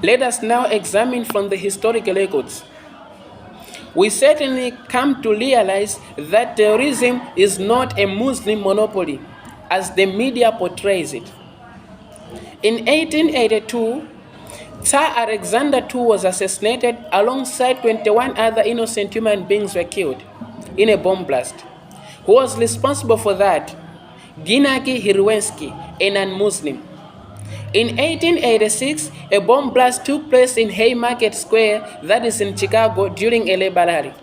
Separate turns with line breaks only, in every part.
Let us now examine from the historical records. We certainly come to realize that terrorism is not a Muslim monopoly, as the media portrays it. In 1882, Tsar Alexander II was assassinated alongside 21 other innocent human beings were killed in a bomb blast. Who was responsible for that? Gennady Hirwensky, a non-Muslim. In 1886, a bomb blast took place in Haymarket Square, that is in Chicago, during a labor rally,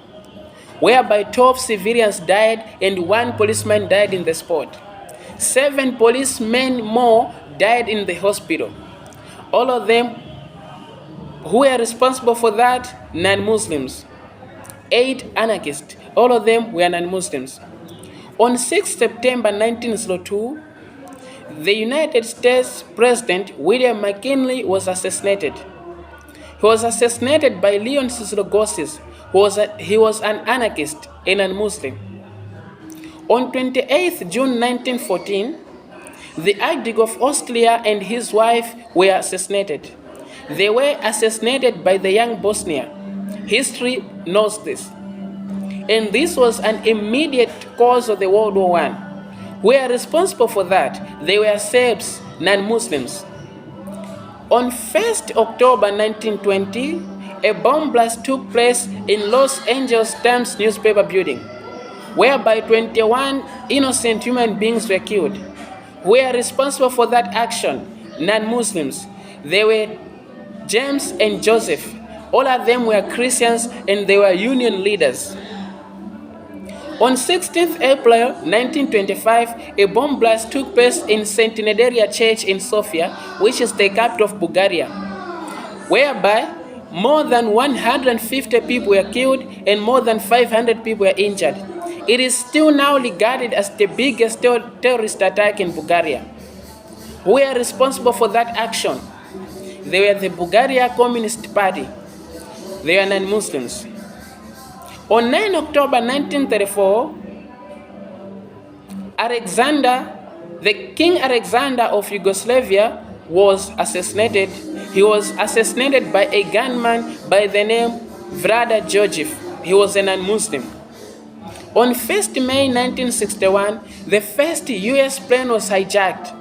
whereby 12 civilians died and 1 policeman died in the spot. 7 policemen more died in the hospital. All of them who were responsible for that, non-Muslims. 8 anarchists, all of them were non-Muslims. On 6 September 1902, the United States President William McKinley was assassinated. He was assassinated by Leon Sislogosis, he was an anarchist and a Muslim. On 28 June 1914, the Archduke of Austria and his wife were assassinated. They were assassinated by the young Bosnia. History knows this. And this was an immediate cause of the World War I. Who were responsible for that? They were Serbs, non-Muslims. On 1st October 1920, a bomb blast took place in Los Angeles Times newspaper building, whereby 21 innocent human beings were killed. Who were responsible for that action? Non-Muslims. They were James and Joseph. All of them were Christians and they were union leaders. On 16th April 1925, a bomb blast took place in St. Nedaria Church in Sofia, which is the capital of Bulgaria, whereby more than 150 people were killed and more than 500 people were injured. It is still now regarded as the biggest terrorist attack in Bulgaria. Who were responsible for that action? They were the Bulgaria Communist Party. They are non-Muslims. On 9 October 1934, King Alexander of Yugoslavia was assassinated. He was assassinated by a gunman by the name Vlada Georgiev. He was a non-Muslim. On 1st May 1961, the first US plane was hijacked.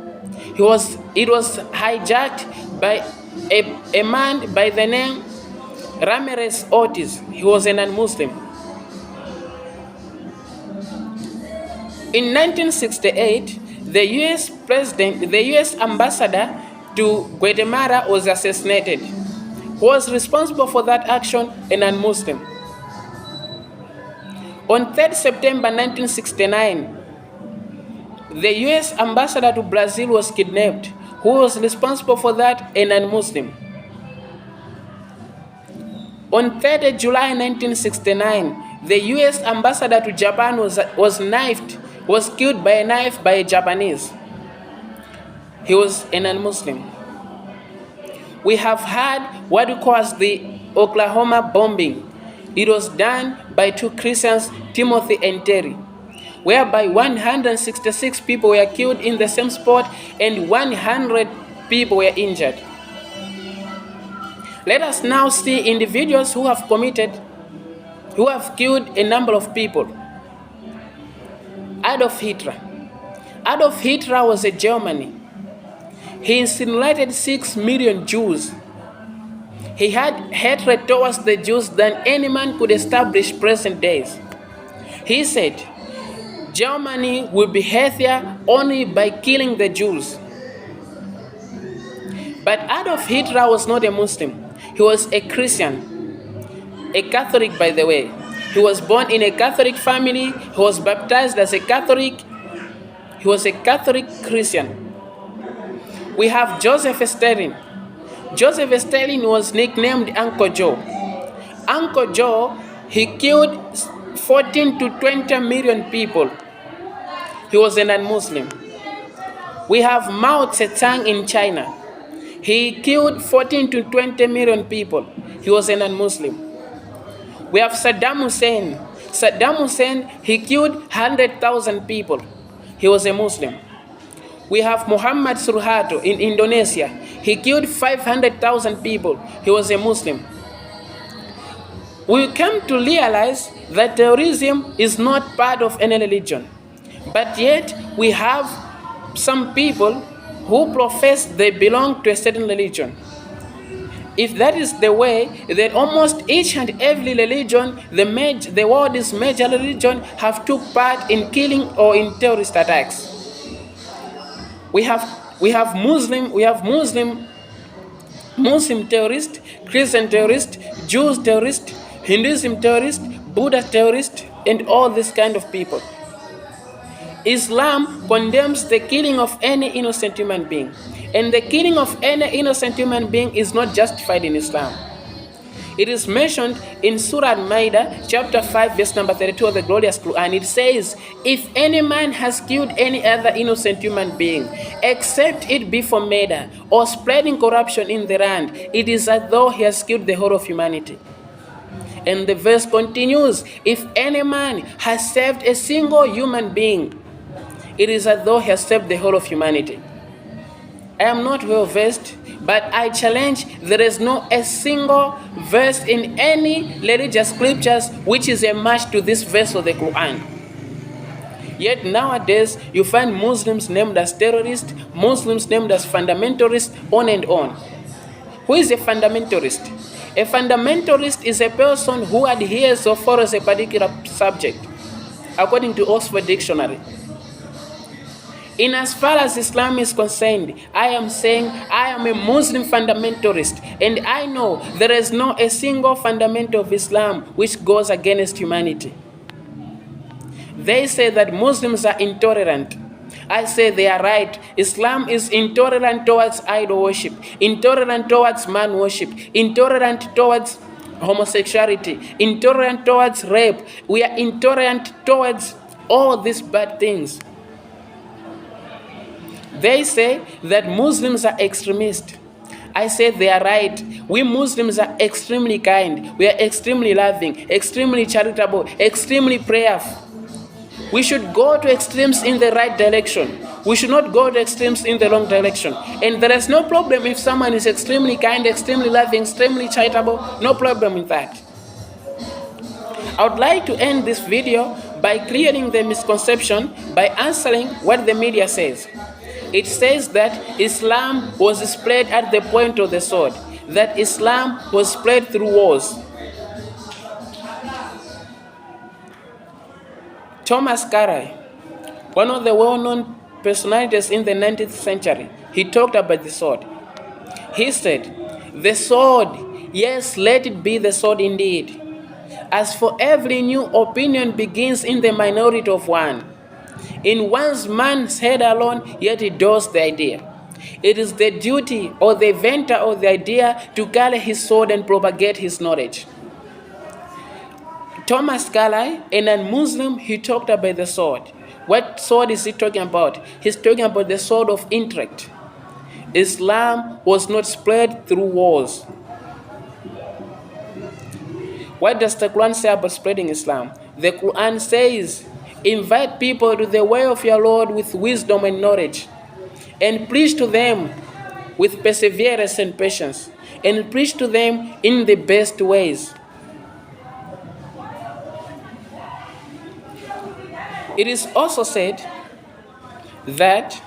It was hijacked by a man by the name Ramirez Ortiz. He was a non-Muslim. In 1968, the US ambassador to Guatemala was assassinated. Who was responsible for that action? A non-Muslim. On 3rd September 1969, the US ambassador to Brazil was kidnapped. Who was responsible for that? A non-Muslim. On 3rd July 1969, the US ambassador to Japan was killed by a knife by a Japanese. He was a non-Muslim. We have had what we call the Oklahoma bombing. It was done by 2 Christians, Timothy and Terry, whereby 166 people were killed in the same spot and 100 people were injured. Let us now see individuals who have killed a number of people. Adolf Hitler. Adolf Hitler was a German. He incinerated 6 million Jews. He had hatred towards the Jews than any man could establish present days. He said, Germany will be healthier only by killing the Jews. But Adolf Hitler was not a Muslim. He was a Christian, a Catholic, by the way. He was born in a Catholic family. He was baptized as a Catholic. He was a Catholic Christian. We have Joseph Stalin. Joseph Stalin was nicknamed Uncle Joe. Uncle Joe, he killed 14 to 20 million people. He was a non-Muslim. We have Mao Zedong in China. He killed 14 to 20 million people. He was a non-Muslim. We have Saddam Hussein. Saddam Hussein, he killed 100,000 people. He was a Muslim. We have Muhammad Suharto in Indonesia. He killed 500,000 people. He was a Muslim. We come to realize that terrorism is not part of any religion. But yet we have some people who profess they belong to a certain religion. If that is the way, then almost each and every religion, the world's major religion, have took part in killing or in terrorist attacks. We have Muslim terrorist, Christian terrorist, Jews terrorist, Hinduism terrorist, Buddha terrorist, and all this kind of people. Islam condemns the killing of any innocent human being. And the killing of any innocent human being is not justified in Islam. It is mentioned in Surah Al-Ma'idah, chapter 5, verse number 32 of the glorious Quran. It says, if any man has killed any other innocent human being, except it be for murder or spreading corruption in the land, it is as though he has killed the whole of humanity. And the verse continues, if any man has saved a single human being, it is as though he has saved the whole of humanity. I am not well versed, but I challenge, there is not a single verse in any religious scriptures which is a match to this verse of the Quran. Yet nowadays, you find Muslims named as terrorists, Muslims named as fundamentalists, on and on. Who is a fundamentalist? A fundamentalist is a person who adheres or follows a particular subject, according to Oxford Dictionary. In as far as Islam is concerned, I am saying I am a Muslim fundamentalist, and I know there is not a single fundamental of Islam which goes against humanity. They say that Muslims are intolerant. I say they are right. Islam is intolerant towards idol worship, intolerant towards man worship, intolerant towards homosexuality, intolerant towards rape. We are intolerant towards all these bad things. They say that Muslims are extremists. I say they are right. We Muslims are extremely kind. We are extremely loving, extremely charitable, extremely prayerful. We should go to extremes in the right direction. We should not go to extremes in the wrong direction. And there is no problem if someone is extremely kind, extremely loving, extremely charitable. No problem with that. I would like to end this video by clearing the misconception by answering what the media says. It says that Islam was spread at the point of the sword, that Islam was spread through wars. Thomas Carlyle, one of the well-known personalities in the 19th century, he talked about the sword. He said, the sword, yes, let it be the sword indeed. As for every new opinion begins in the minority of one. In one's man's head alone, yet it does the idea. It is the duty or the inventor of the idea to carry his sword and propagate his knowledge. Thomas Carlyle, a non-Muslim, he talked about the sword. What sword is he talking about? He's talking about the sword of intellect. Islam was not spread through wars. What does the Quran say about spreading Islam? The Quran says, invite people to the way of your Lord with wisdom and knowledge, and preach to them with perseverance and patience, and preach to them in the best ways. It is also said that